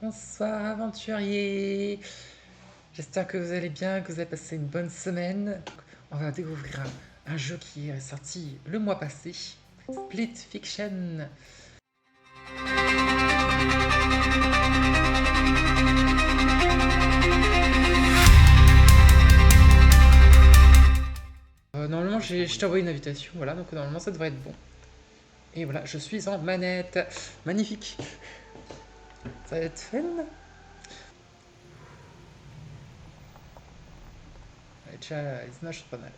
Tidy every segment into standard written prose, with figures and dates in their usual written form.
Bonsoir aventuriers. J'espère que vous allez bien, que vous avez passé une bonne semaine. On va découvrir un jeu qui est sorti le mois passé, Split Fiction. Normalement, je t'ai envoyé une invitation, voilà, donc normalement ça devrait être bon. Et voilà, je suis en manette. Magnifique. Ça va être fun. Déjà, les images sont pas mal.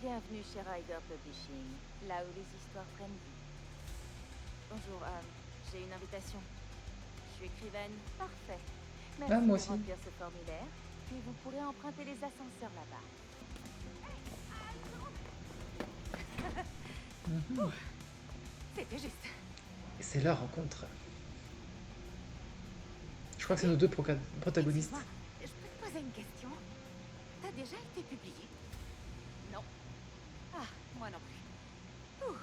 Bienvenue chez Ryder Publishing, là où les histoires prennent vie. Bonjour, j'ai une invitation. Je suis écrivaine. Parfait. Merci Ah, moi de aussi. remplir ce formulaire, puis vous pourrez emprunter les ascenseurs là-bas. C'était juste. Et c'est leur rencontre. Je crois que c'est nos deux protagonistes. Excuse-moi, je peux te poser une question? T'as déjà été publié? Non. Ah, moi non plus. Ouh.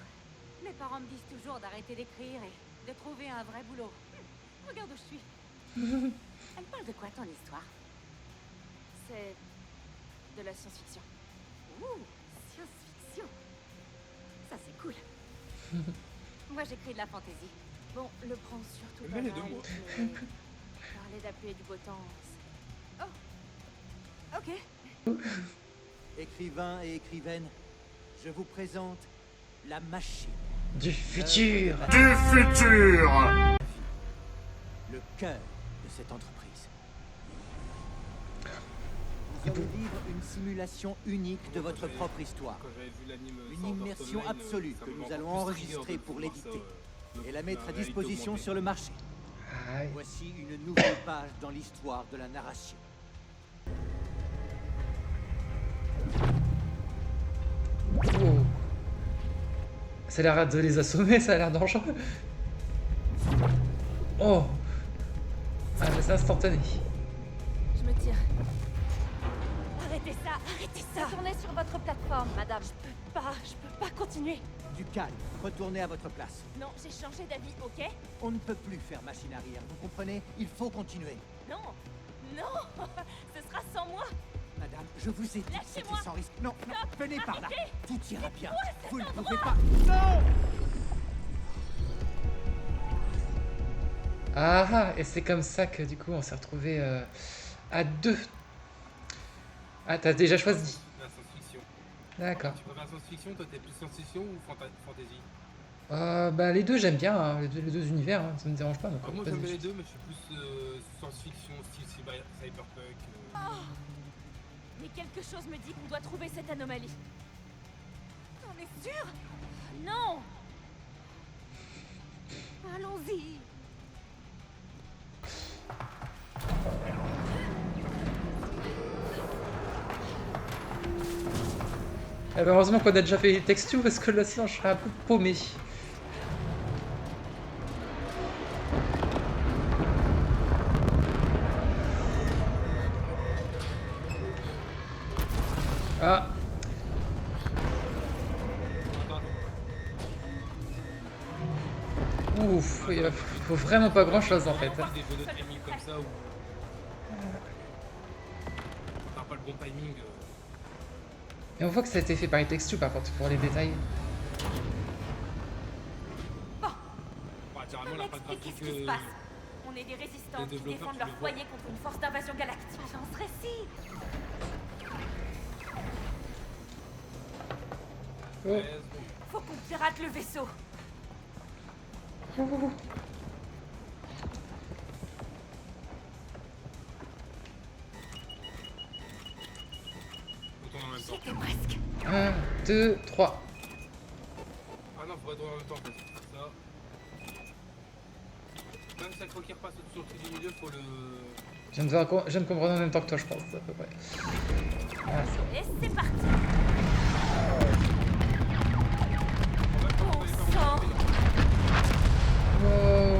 Mes parents me disent toujours d'arrêter d'écrire et de trouver un vrai boulot. Regarde où je suis. Elle parle de quoi ton histoire? C'est de la science-fiction. Ouh, science-fiction. Ça c'est cool. Moi j'écris de la fantaisie. Bon, le prends surtout pas Mais les mal, deux mots. mais parler d'appuyer du beau temps, c'est... Oh. Ok. Écrivain et écrivaine, je vous présente la machine. Du futur. Du futur! Le cœur de cette entreprise. Vous allez vivre une simulation unique de votre propre histoire. Une immersion absolue que nous allons enregistrer pour l'éditer et la mettre à disposition sur le marché. Aïe. Voici une nouvelle page dans l'histoire de la narration. Oh. Ça a l'air de les assommer, ça a l'air dangereux. Oh. Ah, mais c'est instantané. Je me tire. Arrêtez ça, arrêtez ça. Retournez sur votre plateforme, madame. Je peux pas continuer. Du calme, retournez à votre place. Non, j'ai changé d'avis, ok? On ne peut plus faire machine arrière, vous comprenez? Il faut continuer. Non, non, ce sera sans moi. Madame, je vous ai dit que c'était Lâchez-moi. sans risque. Non, non, venez par là. arrêtez. Tout ira bien. c'est Vous ne un pouvez droit. pas. Non! Ah, et c'est comme ça que du coup on s'est retrouvés à deux. Ah, t'as déjà choisi. La science-fiction. D'accord. Tu préfères science-fiction, toi t'es plus science-fiction ou fantasy? Bah les deux j'aime bien, hein, les deux univers, hein, ça me dérange pas. Donc, Moi vas-y. j'aime bien les deux, mais je suis plus science-fiction, style cyberpunk. Mais quelque chose me dit qu'on doit trouver cette anomalie. On est sûr? Non. Allons-y. Ah, bah, heureusement qu'on a déjà fait les textos parce que là sinon je serais un peu paumé. Ah, ouf, il faut vraiment pas grand chose en fait. Des jeux de timing comme ça où t'as pas le bon timing. Et on voit que ça a été fait par les textos par contre pour les détails. Bah, généralement la patte Expliquez ce graphique. qui se passe. On est des résistants les qui développeurs, défendent tu leur les vois. foyer contre une force d'invasion galactique. J'en serais si. Oh. Faut qu'on pirate le vaisseau. Faut tourner en même temps. J'étais presque. 1, 2, 3. Ah non, faut pas tourner en même temps, faut faire ça. Même si la croquille repasse sur le truc du milieu, faut le. Je viens de comprendre en même temps que toi je pense à peu près. Ah, c'est- Et c'est parti. En même temps, On faut les faire sent. remonter. Wow.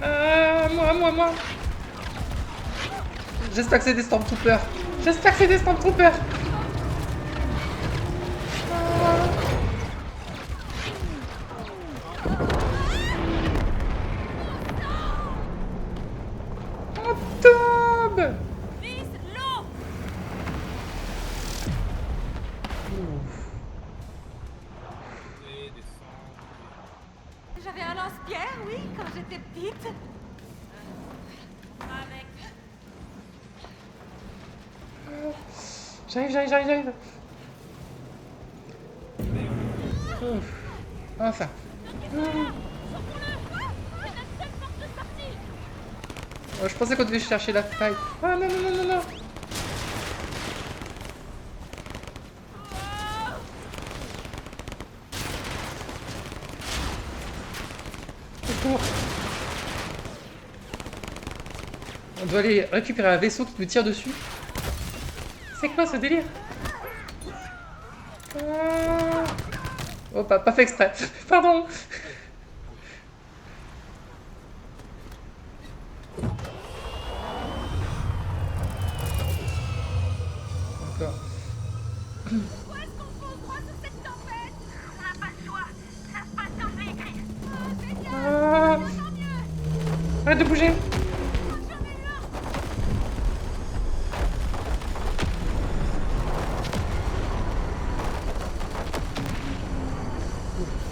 Ah, moi. J'espère que c'est des Stormtroopers. J'espère que c'est des Stormtroopers. On tombe. Vise l'eau. Et descendre. J'avais un lance-pierre, oui, quand j'étais petite. Avec. J'arrive. Ouf. Enfin. Oh, je pensais qu'on devait chercher la faille. Ah non. Au secours. On doit aller récupérer un vaisseau qui nous tire dessus. C'est quoi ce délire? Ah. Oh, pas fait exprès. Pardon. Encore. Où est-ce qu'on fonce droit sur cette tempête? On n'a pas le choix. Ça se passe comme je l'ai écrit. Oh, génial. Ah. Tant mieux. Arrête de bouger. Jamais là.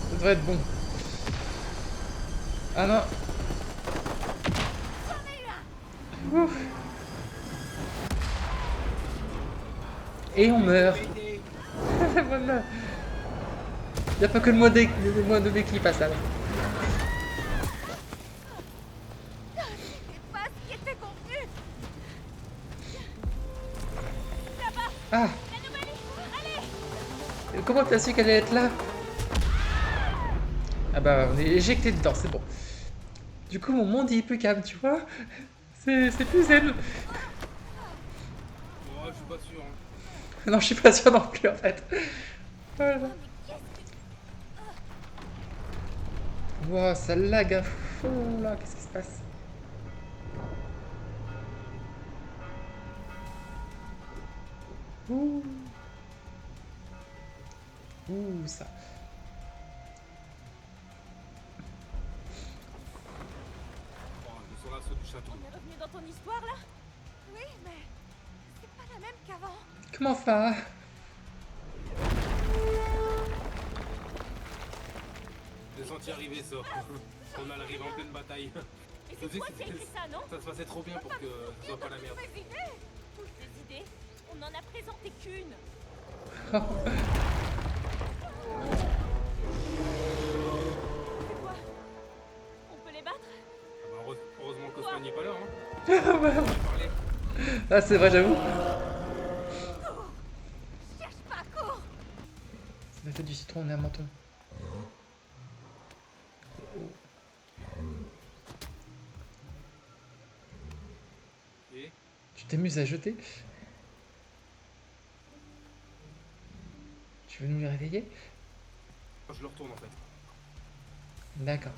Ça devrait être bon. Ah non. Ouf. Et on meurt. Voilà. Il n'y a pas que le mode de qui passe là. C'était pas ce qui était convenu. Ah. Anomalie. Allez. Comment t'as su qu'elle allait être là? Ah bah on est éjecté dedans, c'est bon. Du coup mon monde il est plus calme, tu vois. C'est plus zen. Oh, je suis pas sûr. Hein. Non, je suis pas sûr non plus en fait. Voilà. Wow, ça lag à fond là, qu'est-ce qui se passe? Ouh. Ouh, ça. Oh, sur l'assaut du château. On est revenu dans ton histoire là? Oui, mais c'est pas la même qu'avant. Comment ça? J'ai senti arriver ça. On arrive en pleine bataille. Et Je c'est dis toi que qui as écrit ça, non? ça se passait trop bien pour que ce soit pas la merde. Des idées? Toutes les idées? On en a présenté qu'une. C'est quoi? On peut les battre? Ah bah, heureusement qu'Osman n'est pas là. Hein. Ah ouais. On va parler. Ah c'est vrai, j'avoue. Cherche pas, cours! Ça m'a fait du citron, on est à menton. Et Tu t'amuses à jeter? Tu veux nous les réveiller? je le retourne en fait. D'accord.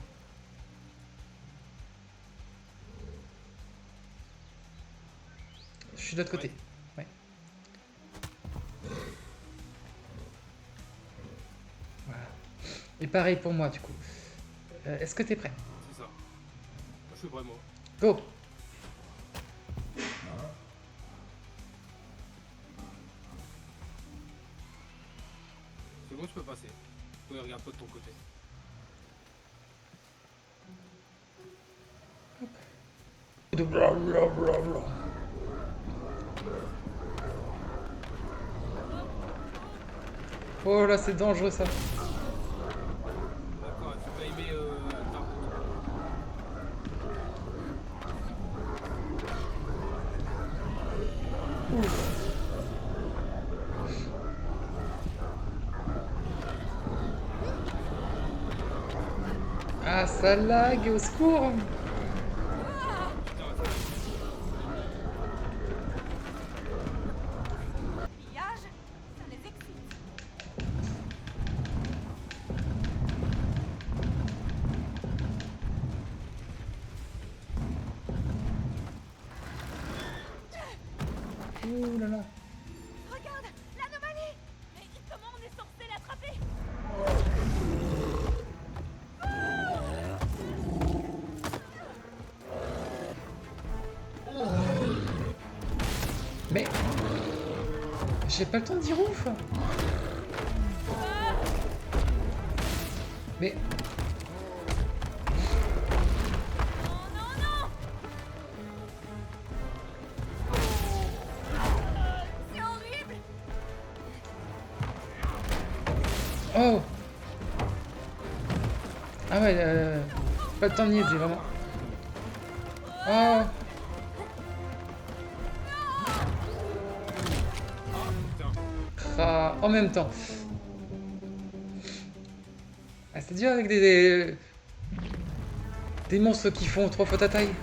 Je suis de l'autre côté. Ouais. Voilà. Et pareil pour moi du coup. Est-ce que t'es prêt? C'est ça. Je suis prêt moi. Go! C'est bon, tu peux passer. Oui, regarde pas de ton côté. Blablabla. Oh là, c'est dangereux ça. D'accord, tu peux aimer ta route. Ah, ça lag, au secours! Pillage, ça les excite. Ouh là là. Regarde, l'anomalie. Mais comment on est censé l'attraper? Mais... J'ai pas le temps de dire ouf. Mais... C'est horrible. Oh. Ah ouais, pas le temps de niaiser, vraiment. Oh. Ah, en même temps. Ah, c'est dur avec des monstres qui font 3 fois ta taille.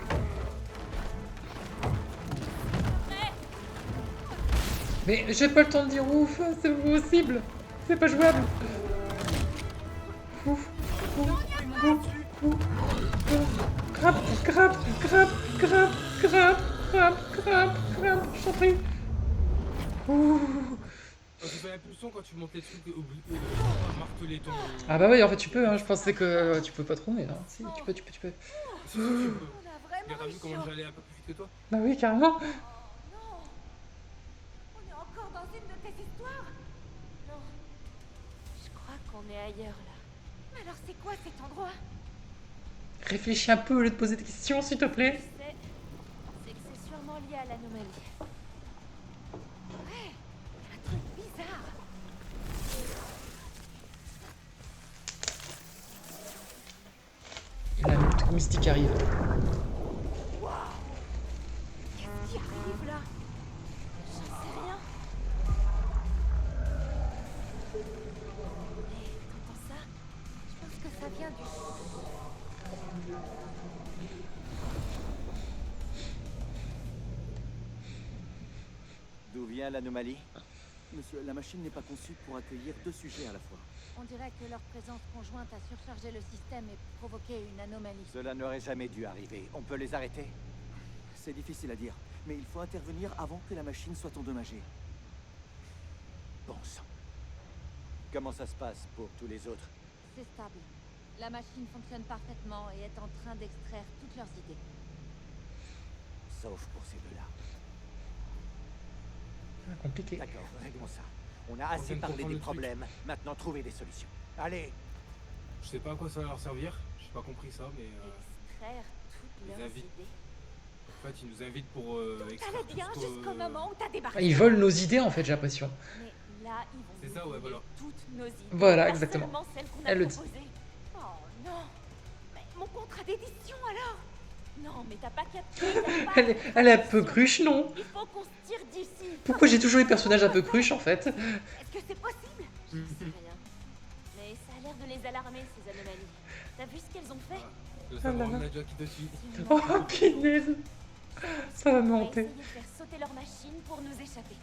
Mais j'ai pas le temps de dire ouf, c'est pas possible. C'est pas jouable. Ouf, ouf, ouf, ouf, ouf. Grappe, grappe, grappe, grappe, grappe, grappe, grappe, grappe, je t'en prie. Ouh. Tu fais l'impulsion quand tu montes les trucs, marteler ton... Ah bah oui, en fait tu peux, hein. Je pensais que tu peux pas trop, mais non, si, tu peux. Si, tu peux. On a vraiment Regarde, t'as vu eu comment chaud. j'allais un peu plus vite que toi? Bah oui, carrément. Non. On est encore dans une de tes histoires? Non. Je crois qu'on est ailleurs là. Alors c'est quoi cet endroit? Réfléchis un peu au lieu de poser des questions, s'il te plaît. C'est que c'est sûrement lié à l'anomalie. Ouais, un truc bizarre. Et là, le truc mystique arrive. Qu'est-ce qui arrive là? J'en sais rien. Hé, t'entends ça? Je pense que ça vient du... D'où vient l'anomalie? Monsieur, la machine n'est pas conçue pour accueillir 2 sujets à la fois. On dirait que leur présence conjointe a surchargé le système et provoqué une anomalie. Cela n'aurait jamais dû arriver. On peut les arrêter? C'est difficile à dire, mais il faut intervenir avant que la machine soit endommagée. Bon sang. Comment ça se passe pour tous les autres? C'est stable. La machine fonctionne parfaitement et est en train d'extraire toutes leurs idées. Sauf pour ces deux-là. Ah, compliqué. D'accord, réglons ça. On a assez vient de parlé comprendre des le truc. problèmes. Maintenant, trouvez des solutions. Allez! Je sais pas à quoi ça va leur servir, j'ai pas compris ça, mais Extraire toutes les leurs invites. idées. en fait ils nous invitent pour extraire T'allais tout bien ce que- jusqu'au moment où t'as Ah, débarqué. ils volent nos idées, en fait, j'ai l'impression. Mais là, ils vont C'est nous ça, ouais, voler voilà. toutes nos idées. Voilà, Pas exactement. seulement celles qu'on a Elle le dit. proposées. Oh non. Mais mon contrat d'édition alors? Non, mais t'as pas capté. t'as pas Elle est un peu cruche, non? Il faut qu'on se tire d'ici. Pourquoi j'ai toujours les personnages un peu cruches, en fait? Est-ce que c'est possible? Je sais rien. Mais ça a l'air de les alarmer, ces anomalies. T'as vu ce qu'elles ont fait? Le Ah savoir là là. Nadja qui te suit. Oh, punaise! Ça va me On va hanter. essayer de faire sauter leur machine pour nous échapper.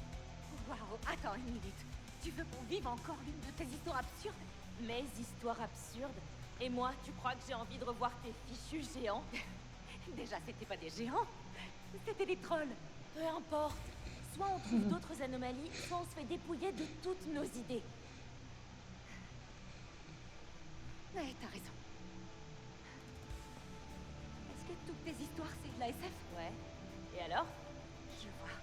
Waouh, attends une minute. Tu veux qu'on vive encore l'une de tes histoires absurdes? Mes histoires absurdes? Et moi, tu crois que j'ai envie de revoir tes fichus géants? Déjà, c'était pas des géants, c'était des trolls. Peu importe. Soit on trouve d'autres anomalies, soit on se fait dépouiller de toutes nos idées. Ouais, t'as raison. Est-ce que toutes tes histoires, c'est de la SF? Ouais. Et alors? Je vois.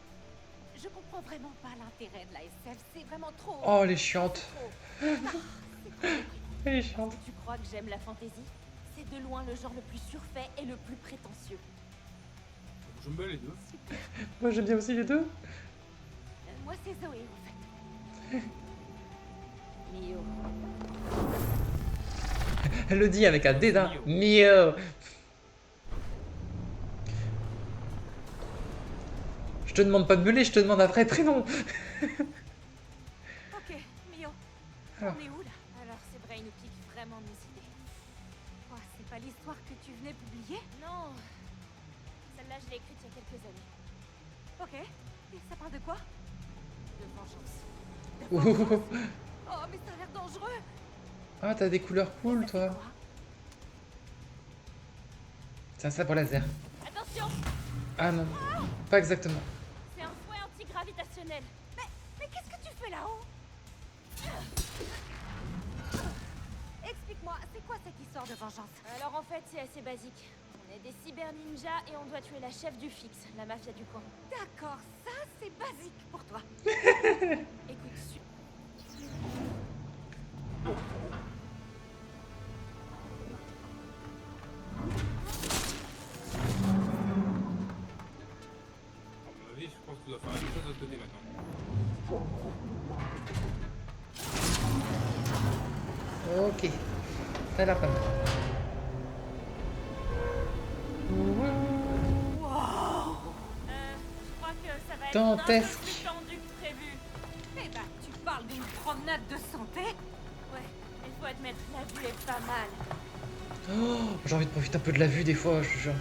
Je comprends vraiment pas l'intérêt de la SF. C'est vraiment trop... Oh, elle est chiante. trop. Ah, c'est trop déprimant. Elle est chiante. Tu crois que j'aime la fantaisie? C'est de loin le genre le plus surfait et le plus prétentieux. J'aime bien les deux. Moi, j'aime bien aussi les deux. Moi, c'est Zoé, en fait. Mio. Elle le dit avec un dédain. Mio. Je te demande pas de meuler, je te demande un vrai prénom. Ok, Mio. Alors. On est où, là? Alors, c'est vrai, il nous pique vraiment nos idées. Oh, c'est pas l'histoire que tu venais publier? Non. Celle-là, je l'ai écrite il y a quelques années. Ok. Et ça parle de quoi? De vengeance. De vengeance. Oh, mais ça a l'air dangereux. Ah, t'as des couleurs cool, Ça fait toi. quoi? C'est un sabre laser. Attention, Ah non, pas exactement. c'est un fouet antigravitatoire. opérationnel. Mais qu'est-ce que tu fais là-haut? Explique-moi, c'est quoi cette histoire de vengeance? Alors en fait, c'est assez basique. On est des cyber ninjas et on doit tuer la chef du fixe, la mafia du coin. D'accord, ça c'est basique pour toi. Écoute, À mon avis, je pense que tu dois faire la même chose de l'autre côté maintenant. Ok. Ça a l'air pas mal. je crois que ça va être Dantesque. un peu plus tendu que prévu. Eh ben, tu parles d'une promenade de santé? Ouais, il faut admettre, la vue est pas mal. Oh, j'ai envie de profiter un peu de la vue des fois, je te jure.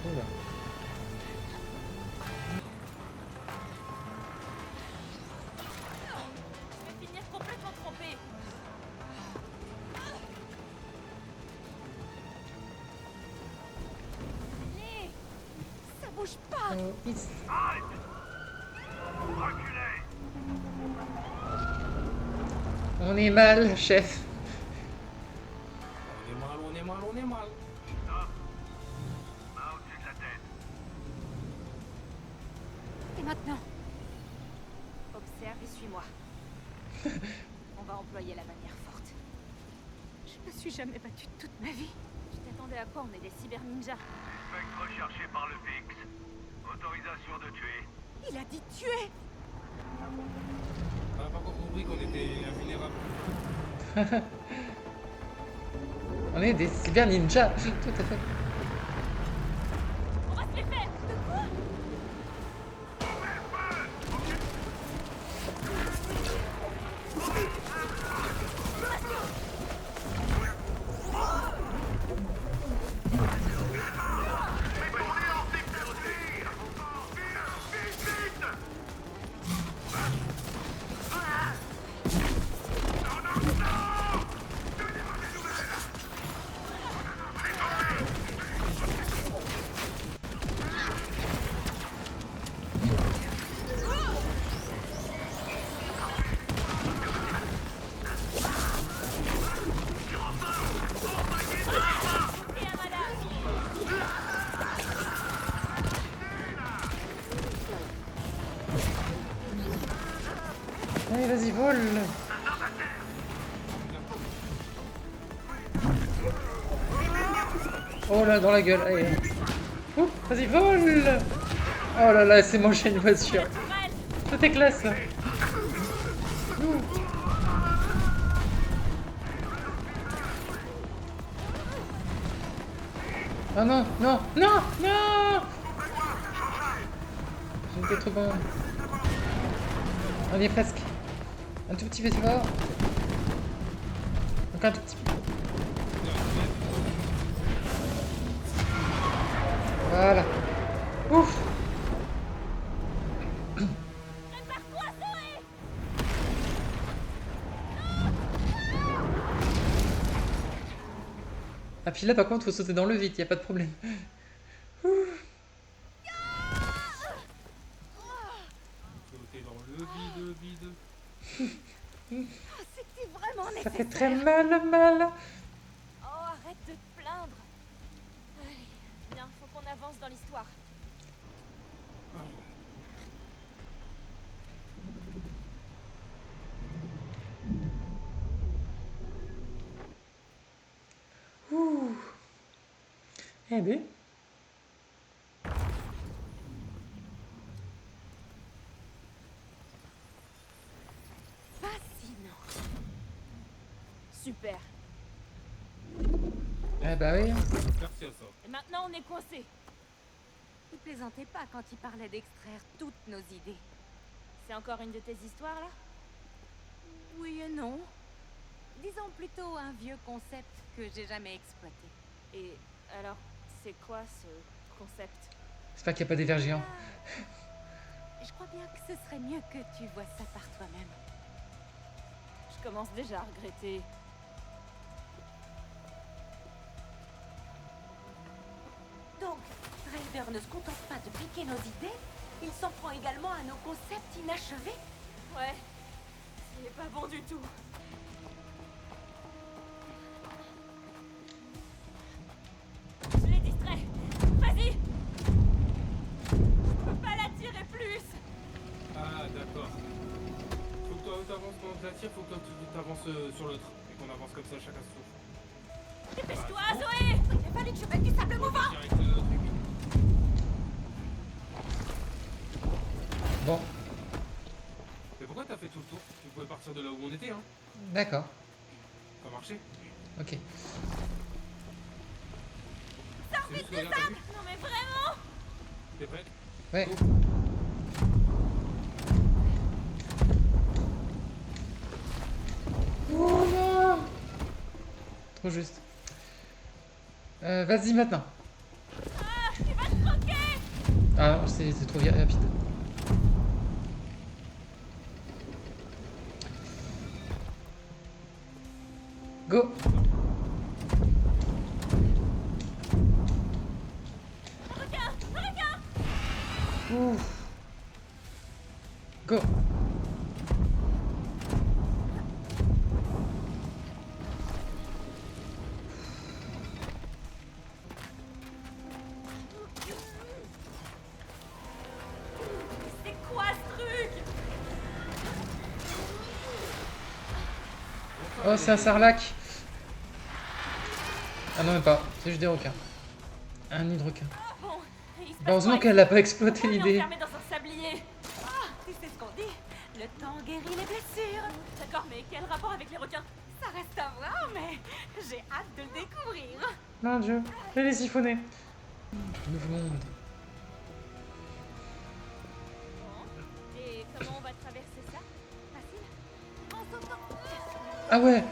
Oula. Je vais finir complètement trompé. Allez, ça bouge pas. Oh, it's- On est mal, chef. On est mal, on est mal, on est mal. Et maintenant? Observe et suis-moi. On va employer la manière forte. Je me suis jamais battue toute ma vie. Tu t'attendais à quoi? On est des cyber ninjas. Spectre recherché par le Fix. Autorisation de tuer. Il a dit tuer. On n'a pas encore compris qu'on était invulnérables. On est des cyber ninjas. Tout à fait. On va se les faire. Allez, vas-y, vole. Oh là, dans la gueule. Allez. Ouh, vas-y, vole. Oh là là, c'est mangé une voiture. Tout est classe là. Ouh. Oh non, non, non, non. J'étais trop bon. On y est presque. Un tout petit peu fort. Donc un tout petit peu. Voilà. Ouf. Ah puis là par contre faut sauter dans le vide, y a pas de problème. Sauter dans le vide. Ah, c'était vraiment Ça nécessaire. fait très mal. Oh, arrête de te plaindre. Allez, bien, faut qu'on avance dans l'histoire. Ouh. Eh ben. Fascinant. Super. Eh bah oui. Merci à ça. Et maintenant, on est coincés. Il plaisantait pas quand il parlait d'extraire toutes nos idées. C'est encore une de tes histoires, là? Oui et non. Disons plutôt un vieux concept que j'ai jamais exploité. Et alors, c'est quoi ce concept? J'espère qu'il n'y a pas des vers géants. Je crois bien que ce serait mieux que tu vois ça par toi-même. Je commence déjà à regretter. professeur ne se contente pas de piquer nos idées, il s'en prend également à nos concepts inachevés. Ouais, c'est pas bon du tout. Je l'ai distrait. Vas-y. Je peux pas la tirer plus. Ah, d'accord. Faut que toi t'avances pendant que je la tire, faut que toi tu t'avances sur l'autre. Et qu'on avance comme ça chacun se touche. Dépêche-toi, Zoé. Il a fallu que je mette du sable mouvant. Direct le truc. Bon, Mais pourquoi t'as fait tout le tour? Tu pouvais partir de là où on était, hein. d'accord. Ça a marché. Ok. C'est juste que regarde, t'as vu? Non mais vraiment. T'es prête? Ouais. Go. Oh non! Trop juste. Vas-y maintenant. Ah, il va te croquer. Ah non, c'est trop rapide. Go! Regarde, regarde. Ouf. Go! C'est quoi ce truc? Oh, c'est un sarlac! Ah non, même pas. C'est juste des requins. Un nid de requin. Bon, il se passe Bah, heureusement quoi qu'elle n'a pas ici? exploité Pourquoi on est l'idée. enfermé dans un sablier? Ah, tu sais ce qu'on dit? Le temps guérit les blessures. D'accord, mais quel rapport avec les requins? Ça reste à voir, mais j'ai hâte de le découvrir. Mon dieu, elle est siphonnée. Nouveau monde. Bon, et comment on va traverser ça? Facile? En sautant. Ah ouais! Ouais,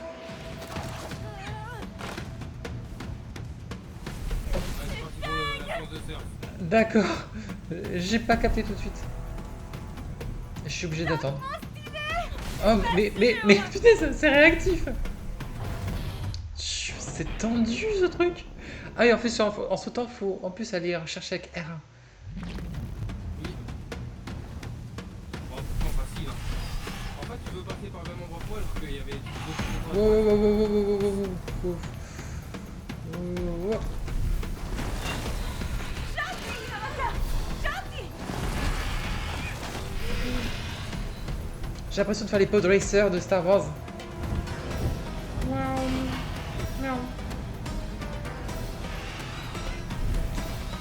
c'est parti pour la séance de surf. D'accord. J'ai pas capté tout de suite. Je suis obligé d'attendre. Oh, mais putain, c'est réactif! C'est tendu ce truc! Ah oui, en fait, en sautant, il faut en plus aller rechercher avec R1. Oui. Bon, pourtant facile, hein. En fait, tu veux passer par le même endroit que moi, alors qu'il y avait d'autres Wow, endroits. wow, wow, wow, wow, wow, wow, wow. Wow, wow. J'ai l'impression de faire les pod racers de Star Wars.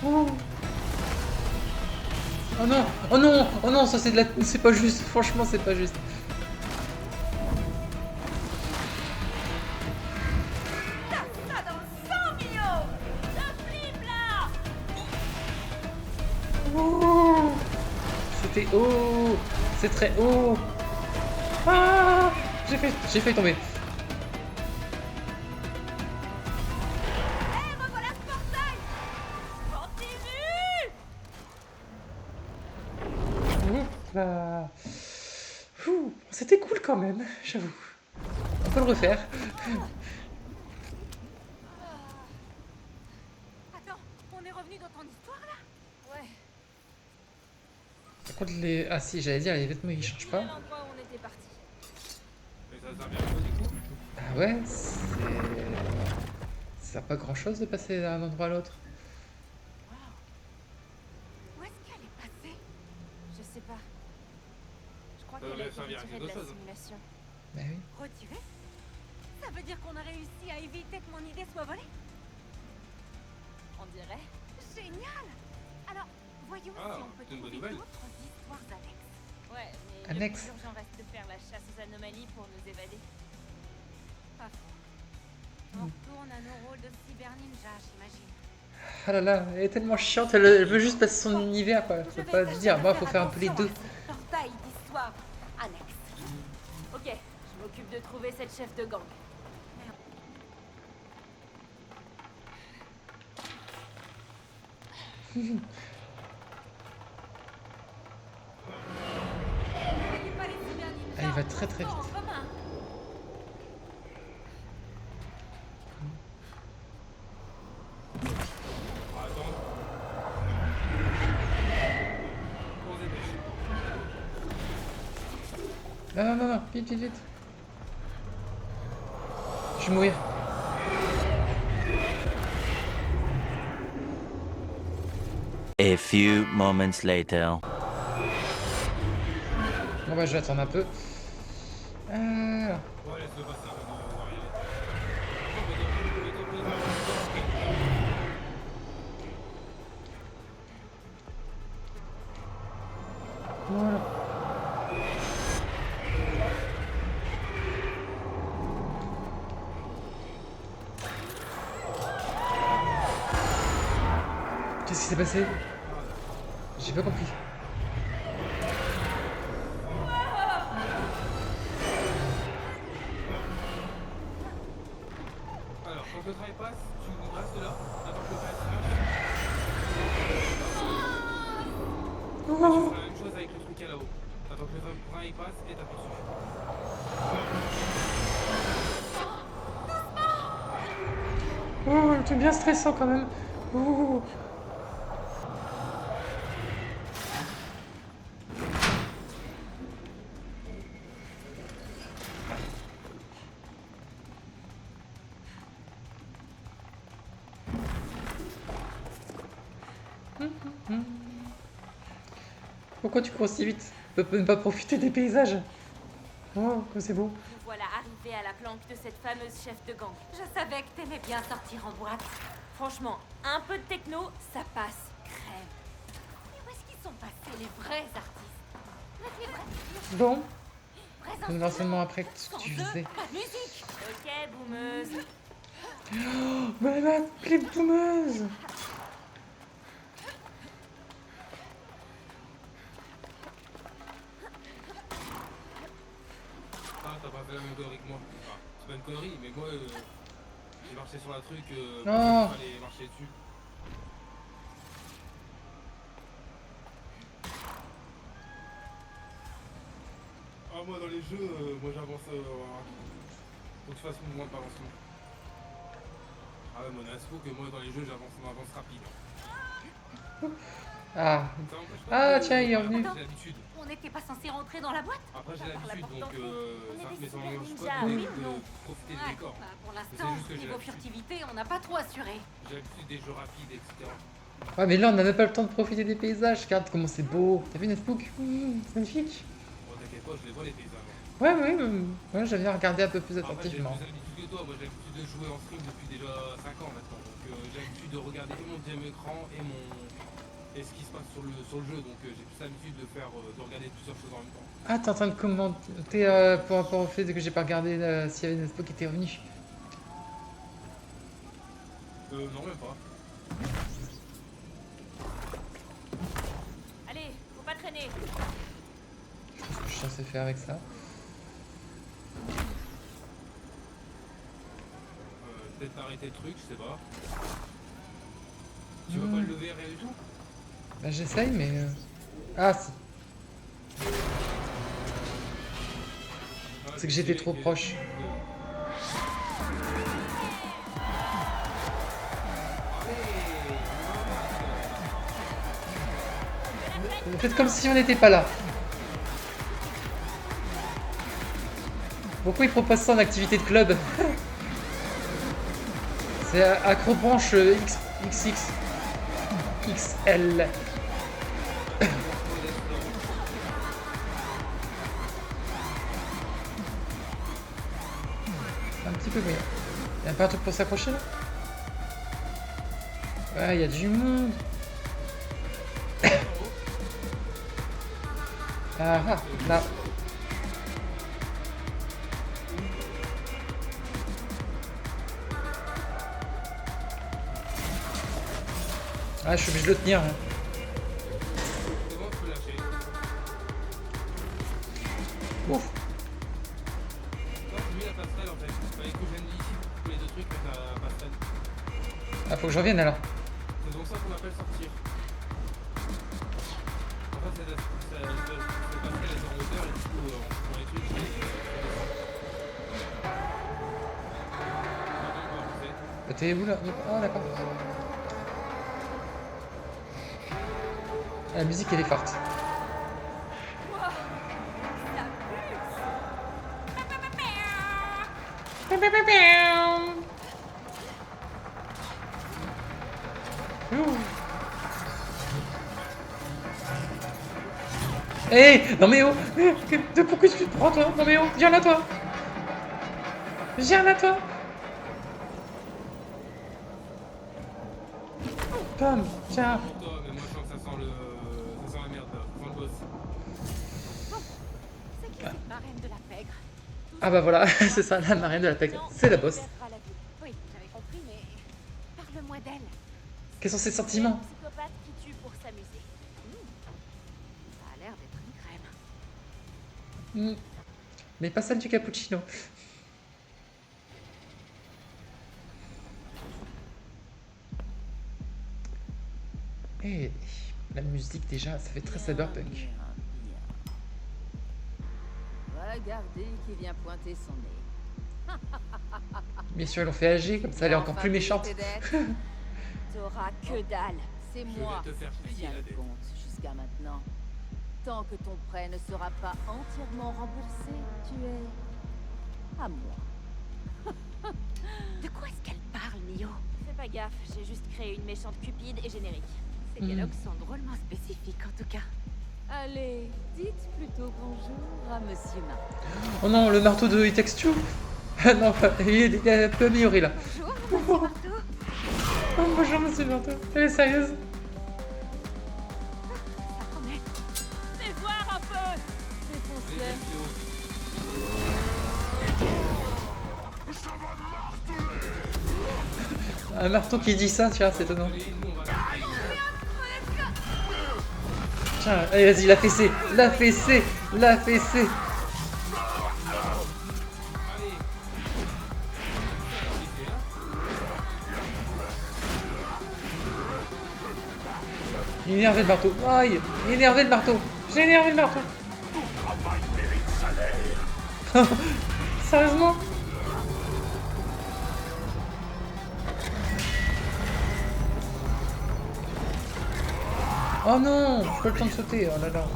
Oh. Oh non, oh non, oh non, ça c'est de la, c'est pas juste. Franchement, c'est pas juste. Ça dans le sang, Mio. Ça flippe là! Oh. C'était haut, c'est très haut. Ah, j'ai failli tomber. Hé, revoilà ce portail. Continue! Ouh, bah. Ouh, c'était cool quand même, j'avoue. On peut le refaire. Attends, on est revenu dans ton histoire là? Ouais, Par contre, les. Ah si, j'allais dire, les vêtements ils changent c'est pas. l'endroit où on était parti. Mais ça sert bien à quoi du coup? Ah ouais, c'est. Ça a pas grand chose de passer d'un endroit à l'autre. Où est-ce qu'elle est passée? Je sais pas. Je crois Ça qu'elle a devrait été servir à retirée de quelque la chose. simulation. Bah oui. Retirée? Ça veut dire qu'on a réussi à éviter que mon idée soit volée? On dirait. Génial! Alors, voyons Ah, si on peut c'est une bonne trouver nouvelle. d'autres histoires annexes. Ouais, mais Annexe. le plus urgent reste de faire la chasse aux anomalies pour nous évader. Pas faux. On retourne à nos rôles de cyber ninja, j'imagine. Ah là là, elle est tellement chiante, elle veut juste passer son univers quoi. Je Faut vais pas tâcher dire, de bah faut faire un peu les attention deux. à ces portails d'histoire annexes. Ok, je m'occupe de trouver cette chef de gang. N'oubliez pas les cyber ninjas. Elle va très très en vite. commun. Attends. Non, non, non, non, vite, vite, vite. Je vais mourir. A few moments later. Bon bah je vais attendre un peu. Alors. Ouais, laisse-le passer, on va y aller. Voilà. Qu'est-ce qui s'est passé? J'ai pas compris. Alors, quand le train passe, tu restes là, attends que le train passe. Et tu feras la même chose avec le truc qui est là-haut. Attends que le train il passe et t'appuies dessus. Oh, c'est bien stressant quand même. Oh. Pourquoi tu cours si vite? Tu peux ne pas profiter des paysages. Oh, que c'est beau. Nous voilà arrivés à la planque de cette fameuse chef de gang. Je savais que t'aimais bien sortir en boîte. Franchement, un peu de techno, ça passe crème. Mais où est-ce qu'ils sont passés, les vrais artistes? Avec les vrais, Bon, vrais un enseignement après tout ce que Sans tu eux, faisais. pas de musique. Ok, boumeuse. Oh, bah là, les boumeuses. Ah, t'as pas fait la même connerie que moi. Enfin, c'est pas une connerie, mais moi, j'ai marché sur un truc, Non. il fallait marcher dessus. Ah, moi, dans les jeux, moi, j'avance... faut que je fasse moins d'avancement. Ah ouais, mon faut que moi, dans les jeux, j'avance en avance rapide. Ah, Ça m'empêche Ah, pas de- tiens, il est Après, revenu. j'ai l'habitude. On n'était pas censé rentrer dans la boîte? Après, j'ai Par la l'habitude, porte donc d'entrée. On ça, est des mais ça super m'empêche ninjas, pas oui de ou non? profiter des Ouais, décors. bah, pour Mais l'instant, c'est juste que j'ai niveau l'habitude. furtivité, on n'a pas trop assuré. J'ai l'habitude des jeux rapides, etc. ouais, mais là, on n'a même pas le temps de profiter des paysages. Regarde comment c'est beau. T'as vu Netbook? C'est magnifique. Bon, t'inquiète pas, je les vois les paysages. Ouais, ouais, ouais, j'avais regardé un peu plus Après, j'ai plus attentivement. l'habitude que toi. Moi, j'ai l'habitude de jouer en stream depuis déjà 5 ans maintenant. Donc, j'ai l'habitude de regarder et mon deuxième écran et ce qui se passe sur le jeu. Donc, j'ai plus l'habitude de regarder plusieurs choses en même temps. Ah, t'es en train de commenter par rapport au fait que j'ai pas regardé s'il y avait Netbook qui était revenu. Non, même pas. Allez, faut pas traîner. Qu'est-ce que je suis censé faire avec ça? Peut-être arrêter le truc, je sais pas. Tu veux pas le lever, rien du tout? Bah, j'essaye, mais. Ah, si. C'est que j'étais trop proche. Faites comme si on n'était pas là. Pourquoi ils proposent ça en activité de club? C'est Acrobranche XX XL. Un petit peu mieux. Y'a pas un truc pour s'accrocher là? Ouais, y a du monde. Ah ah, là. Ah, je suis obligé de le tenir. Hein. C'est bon, tu peux lâcher. Ouf. Non, j'ai mis la passerelle en fait. Fallait que je vienne d'ici pour les deux trucs avec la passerelle. Ah, faut que je revienne alors. C'est donc ça qu'on appelle sortir. En fait, cette passerelle est en hauteur et du coup, on prend les trucs. Bah, t'es où là? Ah, d'accord. La musique elle est forte. Ça pulse. Hé, non mais oh, pourquoi tu te prends toi? Non mais oh, viens là toi. Viens là toi. Tom, tiens. Pour toi, mais moi je sens que ça sent la merde là, ça sent le boss. C'est qui cette marraine de la pègre? Ah bah voilà, c'est ça, la marraine de la pègre. C'est la boss. Oui, j'avais compris, mais parle-moi d'elle. Quels sont ses C'est sentiments? un psychopathe qui tue pour s'amuser. Ça a l'air d'être une crème. Mais pas celle du cappuccino. Et la musique déjà, ça fait très cyberpunk. Regardez qui vient pointer son nez. Bien sûr, ils l'ont fait agir, comme ça elle est encore plus méchante. T'auras que dalle. C'est Je moi vais te faire qui payer tiens la le dette. compte jusqu'à maintenant. Tant que ton prêt ne sera pas entièrement remboursé, tu es à moi. De quoi est-ce qu'elle parle, Nio? Fais pas gaffe, j'ai juste créé une méchante cupide et générique. Ces dialogues sont drôlement spécifiques en tout cas. Allez, dites plutôt bonjour à Monsieur Martin. Oh non, le marteau de It Takes Two. Ah non, il est un peu amélioré là. Bonjour, Monsieur Marteau. Oh, bonjour monsieur Marteau. Elle est sérieuse? Ça promet. Fais voir un peu. Défonce-le. Un marteau qui dit ça, tiens, c'est étonnant. Tiens, allez, vas-y, la fessée, la fessée, la fessée. Il est énervé le marteau. Aïe, il est énervé le marteau. J'ai énervé le marteau. Sérieusement? Oh non, j'ai pas le temps de sauter, oh là là.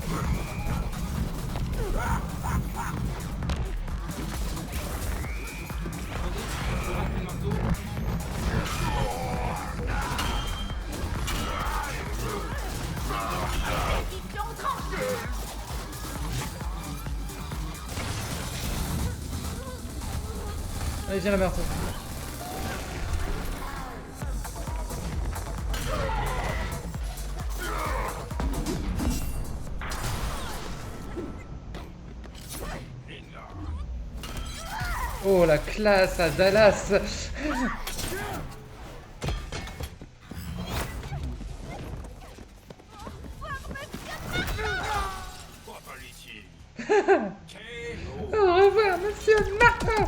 Allez, viens la marteau. Oh la classe à Dallas. Au revoir monsieur Martin.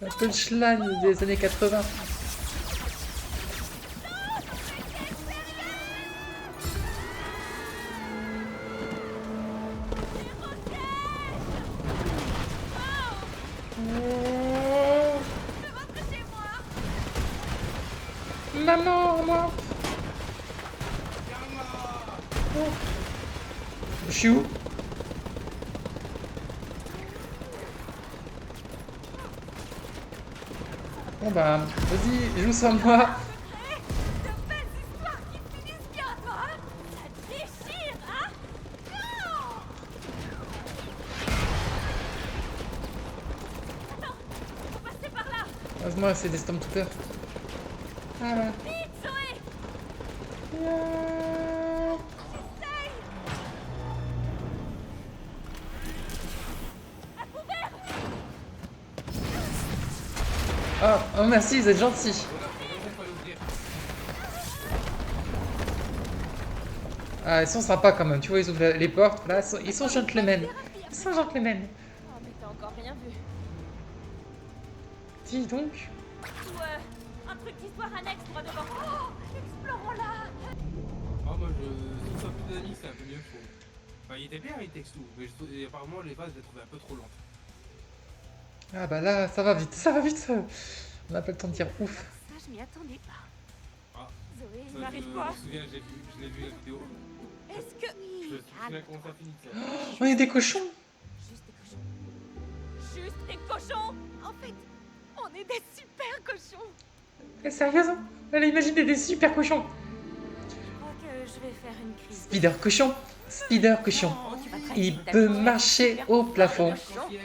La punchline des années 80. Maman, moi. Je suis où? Bon bah, vas-y, joue sur moi. De belles histoires qui finissent bien, toi, hein? Ça déchire, hein? Non! Attends, faut passer par là. Heureusement, c'est des Stormtroopers. Ah là. Vite, Zoé! À couvert! Oh merci, vous êtes gentils. Ah, ils sont sympas quand même. Tu vois, ils ouvrent les portes. Là, ils sont gentlemen. Ils sont gentlemen. Oh, mais t'as encore rien vu. Dis donc. Ou un truc d'histoire annexe droit devant. Oh, explorons-la! Ah, moi, je trouve ça plus dynamique, c'est un peu mieux, je trouve. Enfin, il était bien, il texte tout, mais et apparemment, les phases, je les trouvais un peu trop lentes. Ah bah là, ça va vite, ça va vite. On n'a pas le temps de dire ouf. Ça, je m'y attendais pas. Ah, Zoé, il ça, m'arrive je quoi? me souviens, je l'ai vu la vidéo. Est-ce que... Je me souviens comment ça finit, ça. On est des cochons. Juste des cochons. Juste des cochons! En fait, On est des super cochons. Sérieuse, hein? Elle a imaginé des super cochons. Je crois que je vais faire une crise. Spider cochon. Spider cochon. Oh, tu vas très Il vite, peut d'accord. marcher au plafond.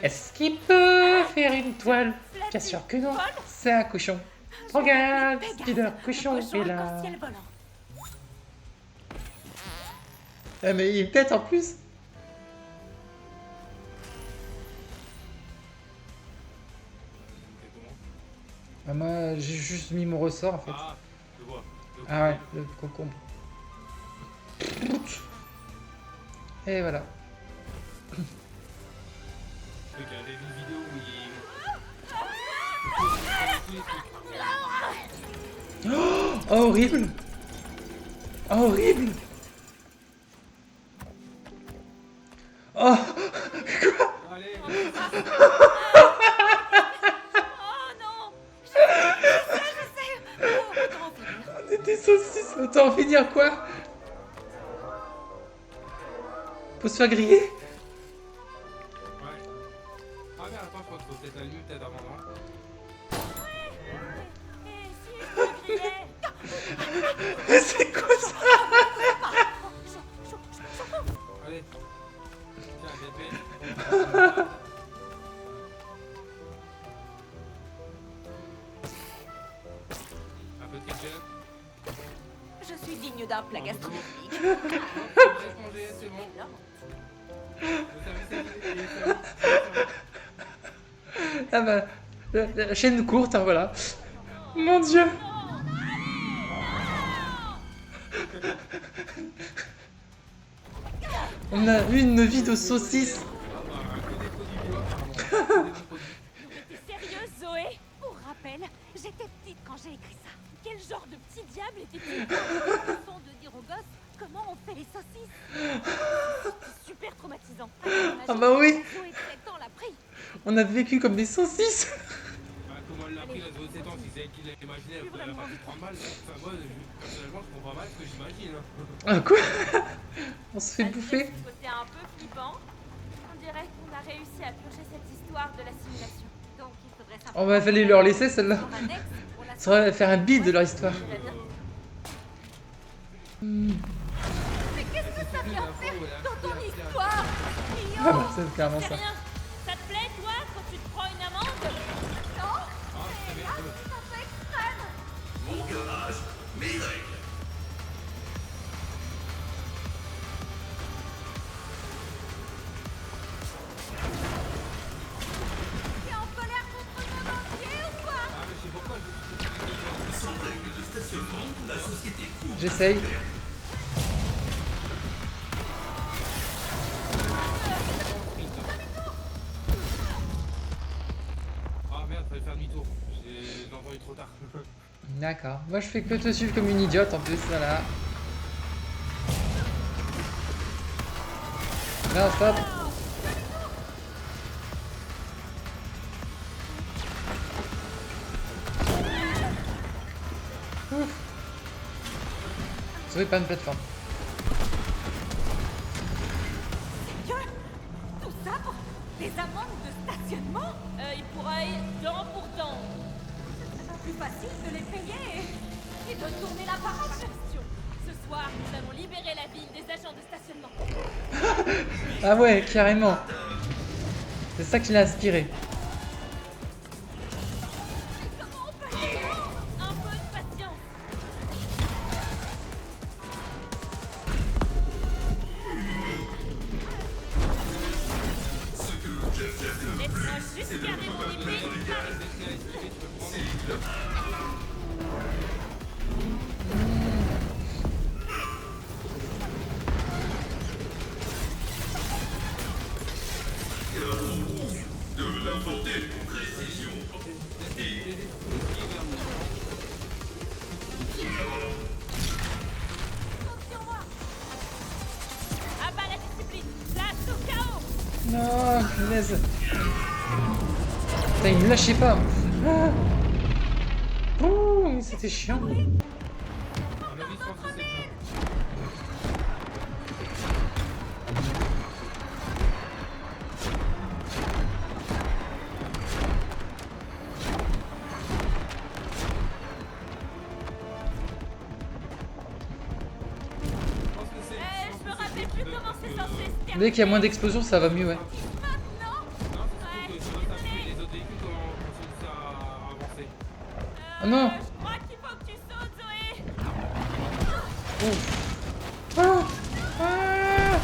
Est-ce qu'il peut faire une toile? Bien sûr que non. C'est un cochon. Regarde, Spider cochon est là. Arc-en-ciel volant. Ah mais il y a une tête en plus. Et comment? Ah, moi j'ai juste mis mon ressort en fait. Ah, je vois. Ah ouais, le concombre. Et voilà. Donc, j'avais vu une vidéo où il... Oh, horrible. Oh, horrible. Oh, quoi? Allez, Oh non. Je sais. Oh, autant en finir. Des saucisses, autant en finir quoi? Faut se faire griller? ouais. Ah merde, attends, je crois qu'il faut peut-être l'allumer peut-être avant, non? Et si je me grillais? Mais c'est quoi ça? Allez. Tiens, dépêche. Un peu de ketchup. Je suis digne d'un plat gastronomique. Laisse manger, c'est bon. Vous savez, c'est... Ah bah, la chaîne courte, hein, voilà. Mon dieu. On a une vie de saucisse. T'es sérieuse, Zoé? Pour rappel, j'étais petite quand j'ai écrit ça. Quel genre de petit diable était-il? Façon de dire aux gosses comment on fait les saucisses. C'était super traumatisant. Ah bah oui. Zoé de 7 ans l'a pris. On a vécu comme des saucisses. Bah, comment elle l'a pris, la Zoé de 7 ans, si c'est elle qui l'a imaginé, elle a pas pu prendre mal. Enfin, moi, personnellement, je comprends mal ce que j'imagine. Hein. Ah quoi? On se fait Malgré bouffer. ce côté un peu flippant, on dirait qu'on a réussi à purger cette histoire de la simulation. Donc il faudrait simplement... On va falloir leur laisser celle-là. En annexe pour la Ça va faire un bide de leur histoire. Mais qu'est-ce que ça vient faire dans ton histoire? Ah bah, c'est carrément C'est ça. rien. Ça te plaît, toi, quand tu te prends une amende? Non. Mais là, c'est un peu extrême. T'es en colère contre le monde entier ou quoi? Ah, mais je sais pourquoi J'essaye. Ah merde, fallait faire demi-tour. J'ai entendu trop tard. D'accord. Moi, je fais que te suivre comme une idiote en plus, voilà. Non, stop. Ouf. Sauvé par une plateforme. Sérieux? Tout ça pour des amendes de stationnement? Il pourrait dent pour dent. C'est pas plus facile de les payer et de tourner la page. Ce soir, nous allons libérer la ville des agents de stationnement. Ah ouais, carrément. C'est ça qui l'a inspiré. Comment on peut les faire? Un peu de patience. Laisse-moi juste garder mon épée. Compte sur moi. Abat la discipline. Place au chaos. Non, punaise. Putain, il me lâchait pas. Ah. Ouh, mais c'était chiant. À mon avis, je pense que c'est le jeu. C'est censé se terminer Dès qu'il y a moins d'explosions, ça va mieux, ouais. maintenant. Non, c'est surtout que ça va taper les autres véhicules comment continuer à avancer. Oh non! Je crois qu'il faut que tu sautes, Zoé. Ah ah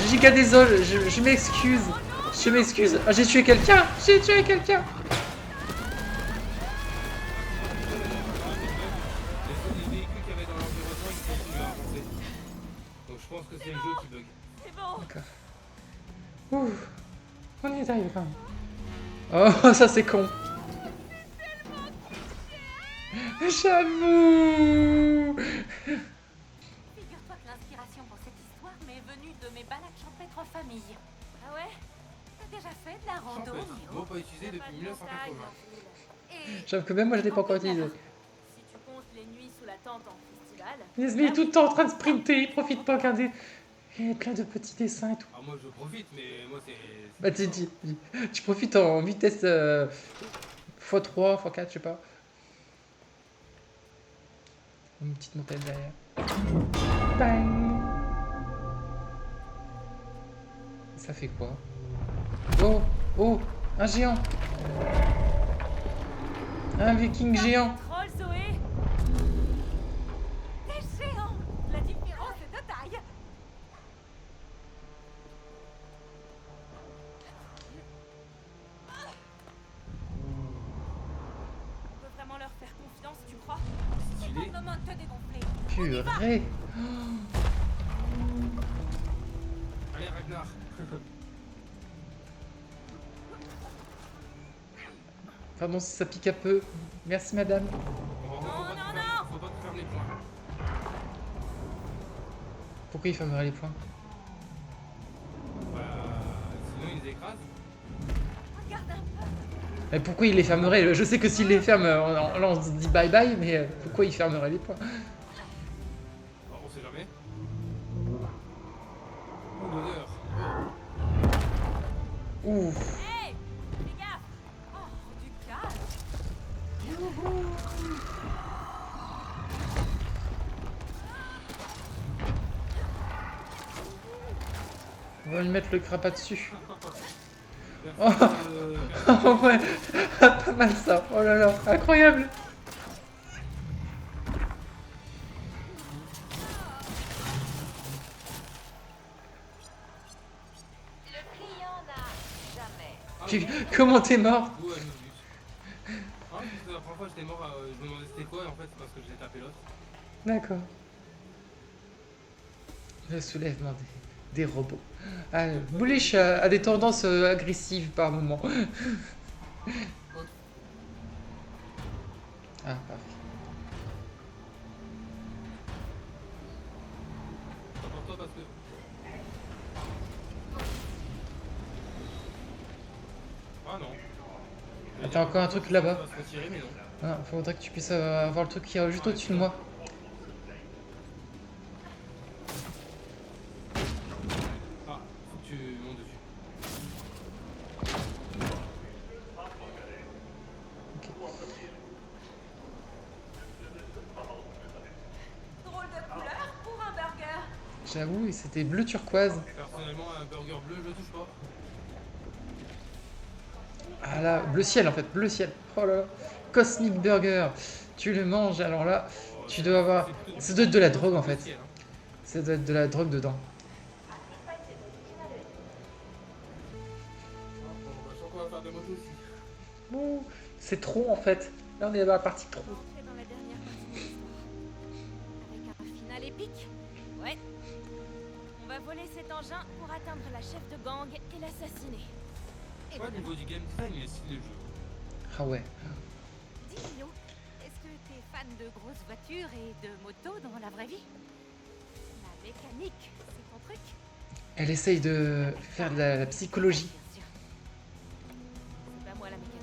Giga désolé, je m'excuse. Je m'excuse. Ah, j'ai tué quelqu'un! J'ai tué quelqu'un! Les véhicules qu'il y avait dans l'environnement, ils continuent à avancer. Donc je pense que c'est le jeu qui bug. C'est bon. D'accord. Ouh. On y est arrivé quand même. Oh, ça c'est con. J'avoue. Figure-toi que l'inspiration pour cette histoire m'est venue de mes balades champêtres en famille. Ah ouais? T'as déjà fait de la rando, Champêtre, mot Nio? pas utilisé depuis 1980. Et J'avoue que même moi je l'ai pas encore utilisé. Si tu comptes les nuits sous la tente en festival. Yasmine est tout le temps en train de sprinter, il profite pas, regardez. Il y a plein de petits dessins et tout. Ah, moi je profite, mais moi c'est. Bah tu profites en vitesse x3, x4, je sais pas. Une petite montagne derrière. Bang. Ça fait quoi? Oh, oh, un géant. Un viking géant. Troll, Zoé. des géants! La différence est de taille! On peut vraiment leur faire confiance, tu crois? C'est Stylé. pas le moment de te dégonfler. Purée. Allez, Ragnar. Pardon si ça pique un peu. Merci madame. Faut pas te fermer les points. Pourquoi il fermerait les poings? Bah, sinon ils écrasent. Regarde un peu. Mais pourquoi il les fermerait? Je sais que s'il les ferme, là on se dit bye bye, mais pourquoi il fermerait les poings? Alors, on sait jamais. Oh, l'odeur. Ouf. Hey! Fais gaffe! Oh, du calme. On va lui mettre le crapat dessus. Merci, Oh ouais, pas mal ça. Oh là là, incroyable. Le client n'a jamais. Comment t'es mort? Ouais, je me bute. Ah, parce que la première fois j'étais mort, je me demandais c'était quoi, et en fait c'est parce que j'ai tapé l'autre. D'accord. Le soulèvement des robots. Ah, Bullish a des tendances agressives par moment. Ah, parfait. Pas pour toi parce que. Ah non. Ah, t'as encore un truc là-bas. Ça va se retirer, mais non. Ah, faudrait que tu puisses avoir le truc qui est juste au-dessus de moi. Ah, faut que tu montes dessus. Drôle de couleur pour un burger. J'avoue, c'était bleu turquoise. Personnellement, un burger bleu, je le touche pas. Ah là, bleu ciel en fait, bleu ciel. Oh là là. Cosmic Burger. Tu le manges, alors là, tu dois avoir. Ça doit être de la drogue en fait. Ciel, hein. Ça doit être de la drogue dedans. Bon, bah, je sens qu'on va faire de moto aussi. Ouh, c'est trop en fait. Là on est à la partie trop. Entrer dans la dernière partie de l'histoire. Avec un final épique. Ouais. On va voler cet engin pour atteindre la chef de gang et l'assassiner. Et Ouais, au niveau du game design, il est stylé le jeu. Ah ouais. dis, Nio, est-ce que t'es fan de grosses voitures et de motos dans la vraie vie? La mécanique, c'est ton truc? Elle essaye de faire de la psychologie. Bien sûr. C'est pas moi la mécanique.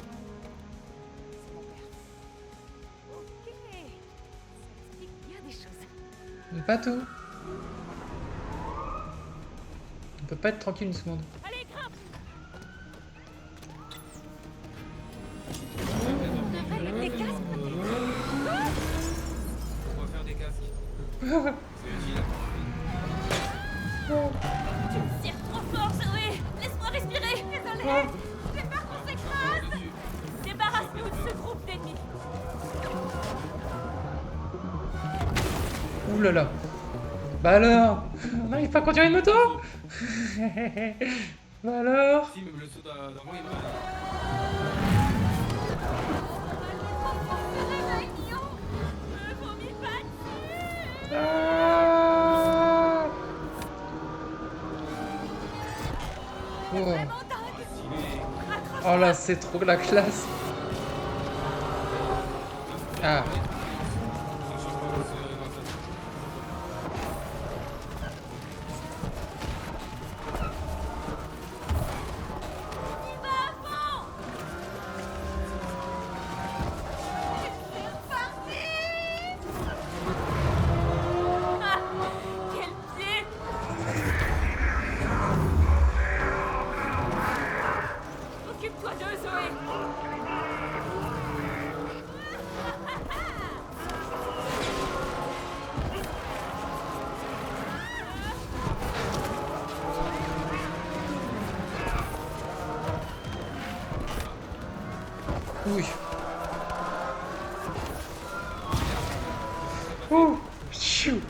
C'est mon père. Ok. Ça explique bien des choses. Mais pas tout. On peut pas être tranquille une seconde. Allez, grimpe! Des casques, On va faire des casques. C'est utile. Oh. Ouh là là. Bah alors, on n'arrive pas à conduire une moto. Bah alors. Si, même le saut d'avant, il m'a. Ah. Oh. Oh là, c'est trop la classe. Ah. Ah, quel pied! Occupe-toi d'eux, Zoé! Oui. Ouh. Chou.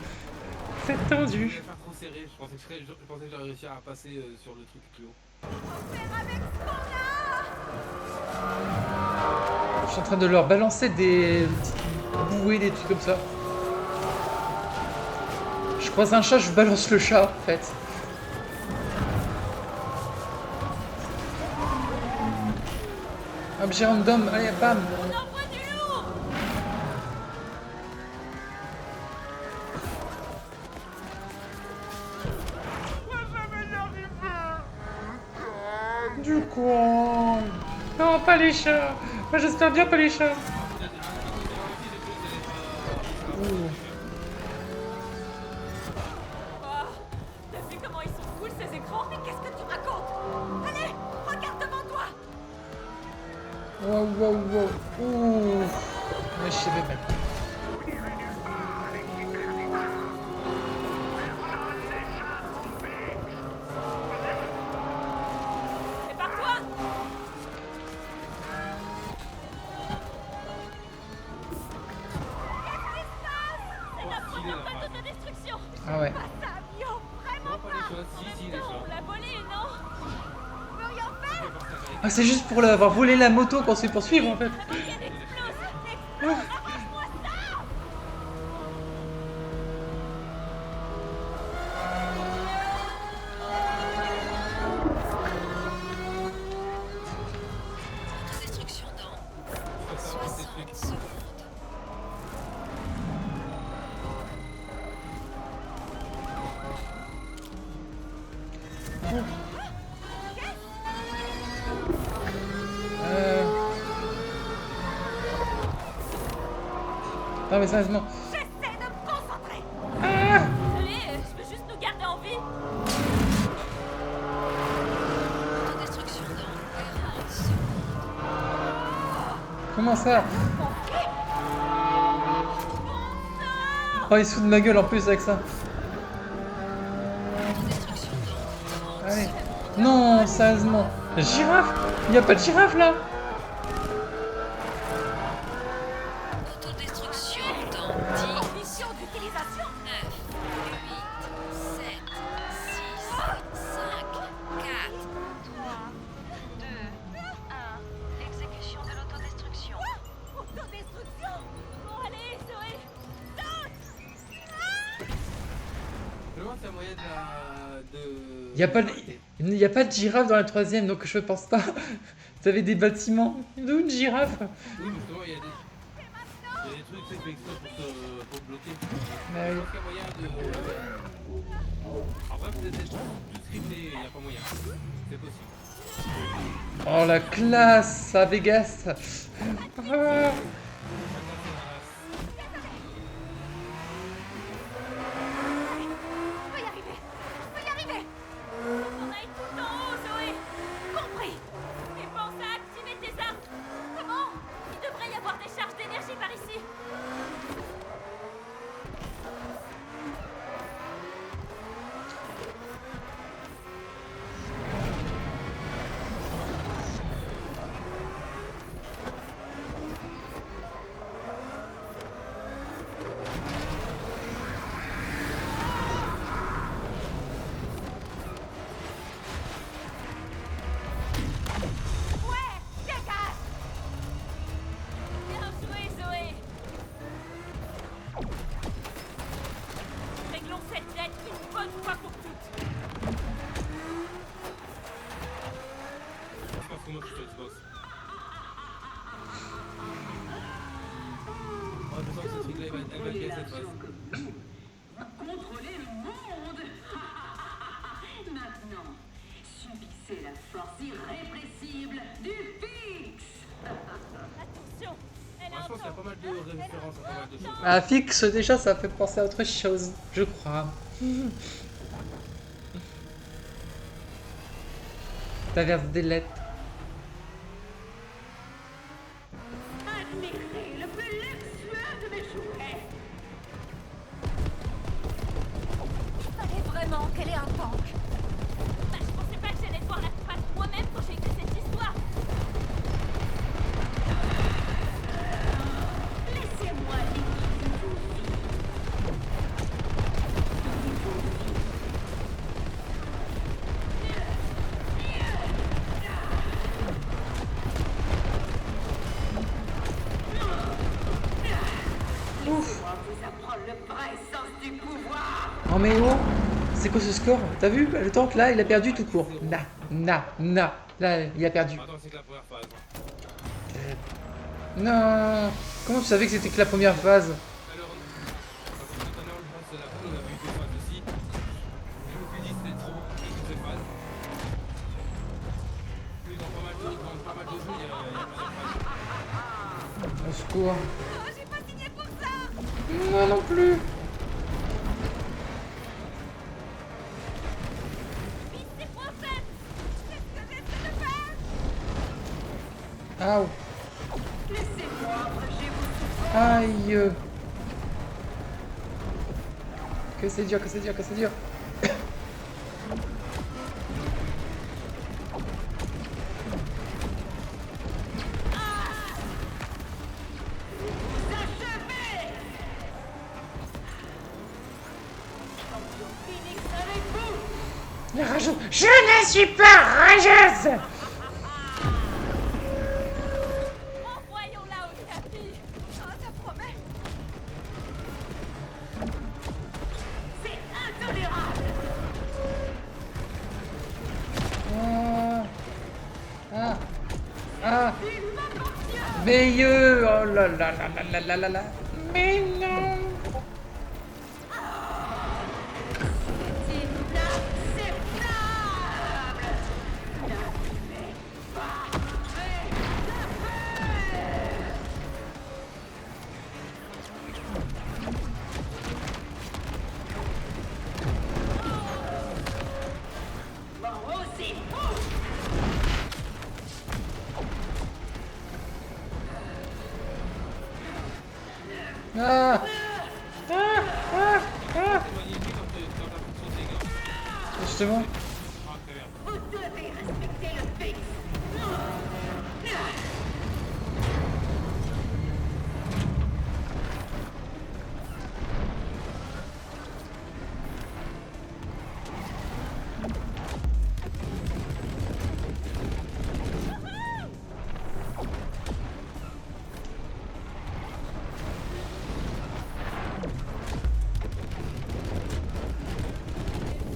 C'est Je tendu. voulais faire trop serré, je pensais que j'aurais réussi à passer sur le truc plus haut. Je suis en train de leur balancer des petites bouées, des trucs comme ça. Je croise un chat, je balance le chat, en fait. Objet random, allez, bam. On envoie du lourd! Du coup... Non, pas les chats. Moi, j'espère bien pas les chats. Ouh. Oh, t'as vu comment ils sont cool ces écrans? Mais qu'est-ce que tu racontes? Allez, regarde devant toi! Wow, wow, wow. Ouh. Ouais, je savais même. Prépare-toi! C'est notre première phase d'autodestruction! Ah ouais. Pas ça, Mio! Vraiment Non, pas les chats, si, les non, on chats. l'a volé, non? On peut rien faire! Ah, c'est juste pour avoir volé la moto qu'on se fait poursuivre, en fait. Rien n'explose! Explose! Arrache-moi ça! Destruction dans 60 secondes. Non, mais sérieusement. J'essaie de me concentrer! Ah. Allez, je veux juste nous garder en vie! Destruction dans 40 secondes. Comment ça? Oh, il se fout de ma gueule en plus avec ça. Destruction dans 30 Allez. secondes. Non, sérieusement. Girafe? Il y a pas de girafe là? Autodestruction dans 10, Conditions d'utilisation! 9, 8, 7, 6, 5, 4, 3, 2, 1. Exécution de l'autodestruction. Autodestruction! Bon, allez, Zoé! Je me demande s'il y a moyen de... Il y a pas de girafe dans la troisième, donc je pense pas. Vous avez des bâtiments. D'où une girafe? Oui, mais justement, il y a des trucs, c'est fait exprès pour te bloquer. Bah Je oui. pense qu'il y a moyen de... Après, peut-être tout scripté, il n'y a pas moyen. C'est possible. Oh la classe à Vegas. Ah. On peut y arriver! On peut y arriver! On aille tout en haut, Zoé! Compris! Et pense à activer tes armes! Comment? Il devrait y avoir des charges d'énergie par ici! cette phase. Contrôlez le monde. Maintenant, subissez la force irrépressible du Fix. Attention, elle est Moi, je pense qu'il y a pas mal de références à pas mal de choses. Ah, fixe, déjà, ça fait penser à autre chose, je crois. Traverse des lettres. Admirez le plus luxueux de mes jouets. Il fallait vraiment qu'elle ait un tank. Bah, je pensais pas que j'allais devoir la combattre moi-même quand j'ai écrit cette histoire. Laissez-moi liquider vos vies. Laissez-moi vous apprendre le vrai sens du pouvoir. Oh mais oh, c'est quoi ce score? T'as vu? Le tank là, il a perdu tout court. Na. Là, il a perdu. Attends, c'est que la première phase. Non. Comment tu savais que c'était que la première phase? Alors, quand on est en France, c'est la fin, on a vu deux phases aussi. Je me suis dit, c'était trop, toutes ces phases. Puis dans pas mal de jeux, il y a pas de phase. Au secours. Oh, j'ai pas signé pour ça. Moi non plus. Vite, c'est français. Qu'est-ce que j'essaie de faire? Aouh. Laissez-moi abréger vos souffrances. Aïe. Que c'est dur. Phoenix avec vous. La rageuse. Je ne suis pas rageuse. Envoyons-la au tapis. Oh, ça promet. C'est intolérable. Meilleur. Oh là là. Mais non. Moi aussi. Ah. C'est magnifique quand t'as fonction de dégâts. Justement. Ah, très bien. Vous devez respecter le Fix.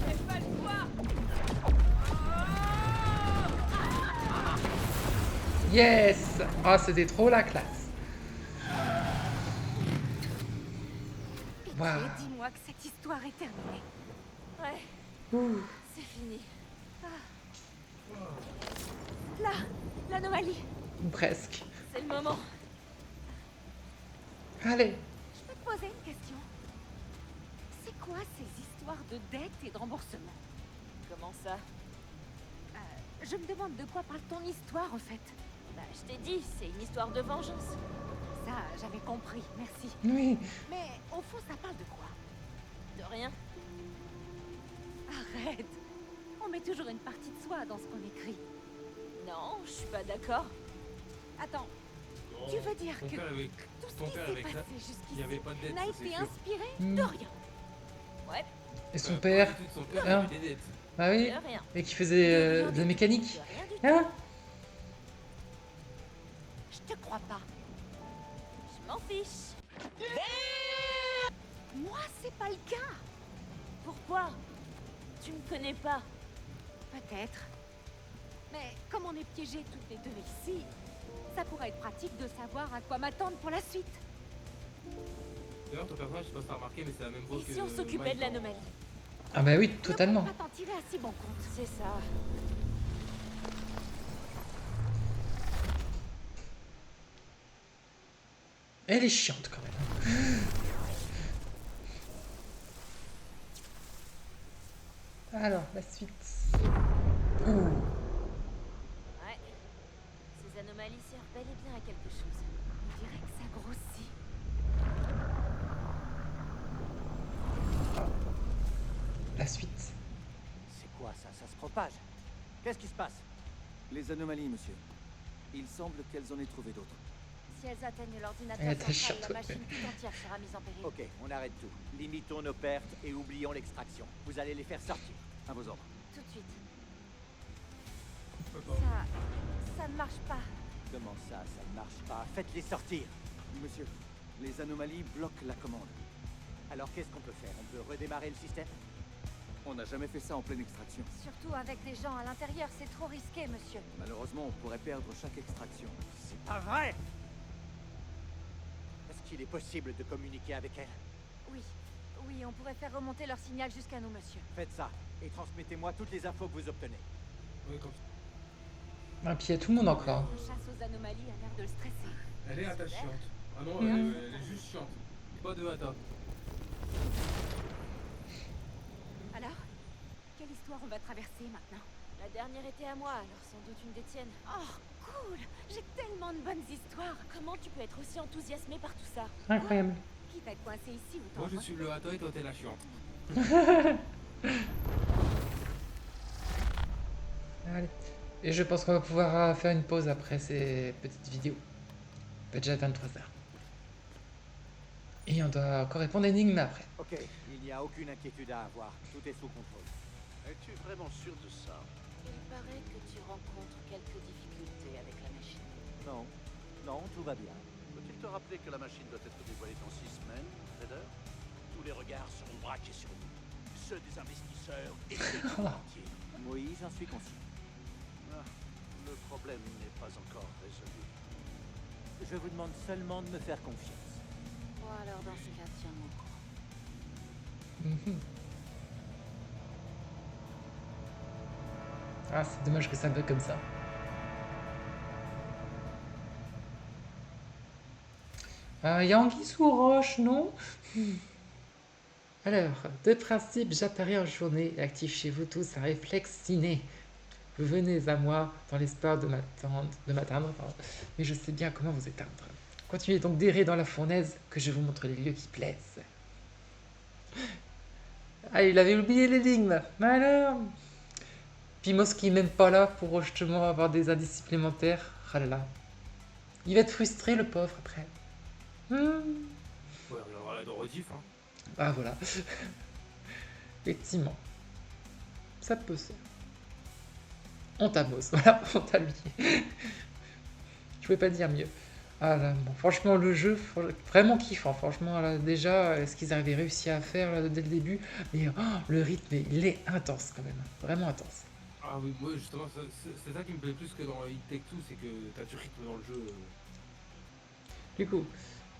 C'est pas le choix. Yes. Ah, c'était trop la classe. Pitié, Waouh. dis-moi que cette histoire est terminée. Ouais, Ouh. c'est fini. Là, l'anomalie. Presque. C'est le moment. Allez. Je peux te poser une question? C'est quoi ces histoires de dettes et de remboursement? Comment ça? Je me demande de quoi parle ton histoire en fait. Bah, je t'ai dit, c'est une histoire de vengeance. Ça, j'avais compris, merci. Oui. Mais au fond, ça parle de quoi? De rien. Arrête. On met toujours une partie de soi dans ce qu'on écrit. Non, je suis pas d'accord. Attends, Non, tu veux dire ton que père avait- tout ce ton qui père s'est avec ça, passé jusqu'ici il n'y avait pas de dette, n'a ça, c'est été sûr. inspiré Hmm. de rien? Ouais, Et son Pas père. du tout, son père Hein. avait des dettes. Bah oui. de rien. Et qui faisait de la mécanique. De rien du tout. Hein? Je te crois pas. Je m'en fiche. Moi, c'est pas le cas. Pourquoi? Tu me connais pas. Peut-être. Mais comme on est piégés toutes les deux ici, ça pourrait être pratique de savoir à quoi m'attendre pour la suite. D'ailleurs, ton personnage, je sais pas si t'as remarqué, mais c'est la même voix Et que. si on s'occupait Mike de la dans- anomalie? Ah bah oui, totalement. On va t'en tirer à si bon compte. C'est ça. Elle est chiante quand même. Alors, la suite. Ouh. Ouais. Ces anomalies servent bel et bien à quelque chose. On dirait que ça grossit. La suite. C'est quoi ça? Ça se propage. Qu'est-ce qui se passe? Les anomalies, monsieur. Il semble qu'elles en aient trouvé d'autres. Si elles atteignent Elle l'ordinateur était central, chiante, la ouais. machine tout entière sera mise en péril. Ok, on arrête tout. Limitons nos pertes et oublions l'extraction. Vous allez les faire sortir. À vos ordres. Tout de suite. Je peux pas. Ça ne marche pas. Comment ça ne marche pas? Faites-les sortir. Monsieur, les anomalies bloquent la commande. Alors qu'est-ce qu'on peut faire? On peut redémarrer le système? On n'a jamais fait ça en pleine extraction. Surtout avec des gens à l'intérieur, c'est trop risqué, monsieur. Malheureusement, on pourrait perdre chaque extraction. C'est pas vrai! Est-ce qu'il est possible de communiquer avec elle? Oui. Oui, on pourrait faire remonter leur signal jusqu'à nous, monsieur. Faites ça et transmettez-moi toutes les infos que vous obtenez. Oui, comme Ah, puis il y a tout le monde encore. La chasse aux anomalies a l'air de le stresser. Elle est attachante. Ah non, elle est juste chiante. Pas de hata. Alors, quelle histoire on va traverser maintenant? La dernière était à moi, alors sans doute une des tiennes. Oh, cool! J'ai tellement de bonnes histoires. Comment tu peux être aussi enthousiasmé par tout ça? Incroyable. Qui va être coincé ici ou Moi, je suis le hata et toi, t'es la chiante. Allez. Et je pense qu'on va pouvoir faire une pause après ces petites vidéos. Il fait déjà 23h. Et on doit encore répondre à l'énigme après. Ok, il n'y a aucune inquiétude à avoir. Tout est sous contrôle. Es-tu vraiment sûr de ça? Il paraît que tu rencontres quelques difficultés avec la machine. Non, non, tout va bien. Faut-il te rappeler que la machine doit être dévoilée dans 6 semaines, Raider? Tous les regards seront braqués sur nous. Ceux des investisseurs et ceux du monde entier. Oui, j'en suis conscient. Ah, le problème n'est pas encore résolu. Je vous demande seulement de me faire confiance. Bon alors dans ce cas, tiens-moi au courant. Mhm. Ah, c'est dommage que ça bug comme ça. Il y a anguille sous roche, non? Alors, de principe, j'apparais en journée et active chez vous tous un réflexe inné. Vous venez à moi dans l'espoir de m'atteindre, pardon, mais je sais bien comment vous éteindre. Continuez donc d'errer dans la fournaise, que je vous montre les lieux qui plaisent. Ah, il avait oublié l'énigme. Alors, Pimos qui est même pas là pour justement avoir des indices supplémentaires. Ah là là. Il va être frustré, le pauvre, après. Ouais, on aura la de rediff, hein. Ah voilà. Effectivement. Ça peut se faire. Honte à Moss, voilà, honte à lui. Je pouvais pas dire mieux. Ah là, bon, franchement, le jeu, vraiment kiffant. Franchement, là, déjà, ce qu'ils avaient réussi à faire là, dès le début. Mais oh, le rythme, il est intense quand même. Vraiment intense. Ah oui, moi justement, c'est ça qui me plaît plus que dans It Take Two, c'est que t'as du rythme dans le jeu. Du coup,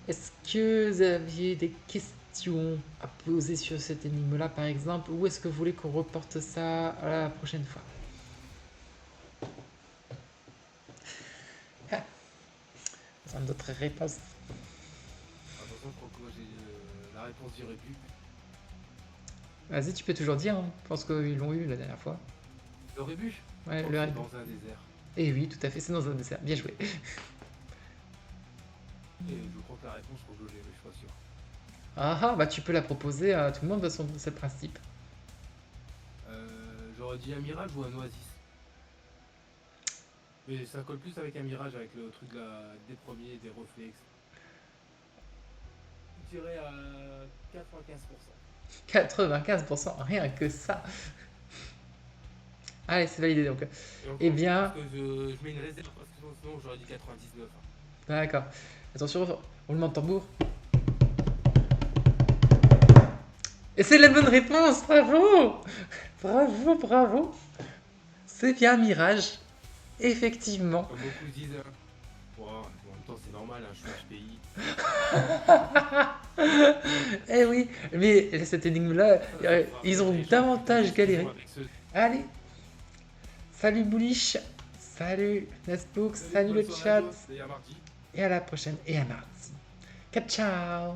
est-ce que vous aviez des questions à poser sur cette énigme-là, par exemple, ou est-ce que vous voulez qu'on reporte ça à la prochaine fois? Ah. Besoin d'autres réponses. Attention, je crois que moi j'ai la réponse du rébut. Vas-y, tu peux toujours dire, hein. Je pense qu'ils l'ont eu la dernière fois. Le rébut? Ouais, Oh, le c'est rébut. dans un désert. Et oui, tout à fait, c'est dans un dessert. Bien joué. Et je crois que la réponse faut que je l'ai, mais je suis pas sûr. Ah ah, bah tu peux la proposer à tout le monde, de son c'est le principe. J'aurais dit un mirage ou un oasis. Mais ça colle plus avec un mirage, avec le truc là, des premiers, des réflexes. Je dirais à 95%. 95%, rien que ça. Allez, c'est validé donc. Et encore, Eh bien- parce que je mets une réserve, parce que sinon j'aurais dit 99. Hein. D'accord. Attention, roulement de tambour. Et c'est la bonne réponse, bravo! Bravo, bravo! C'est bien un mirage. Effectivement. Comme beaucoup disent, hein. Wow, bon, temps, c'est normal, un choix pays. Eh oui, mais cette énigme-là, ils ont davantage galéré. Allez, salut Bouliche, salut Nesbook, salut le chat, Et à mardi. et à la prochaine, et à mardi. Ciao.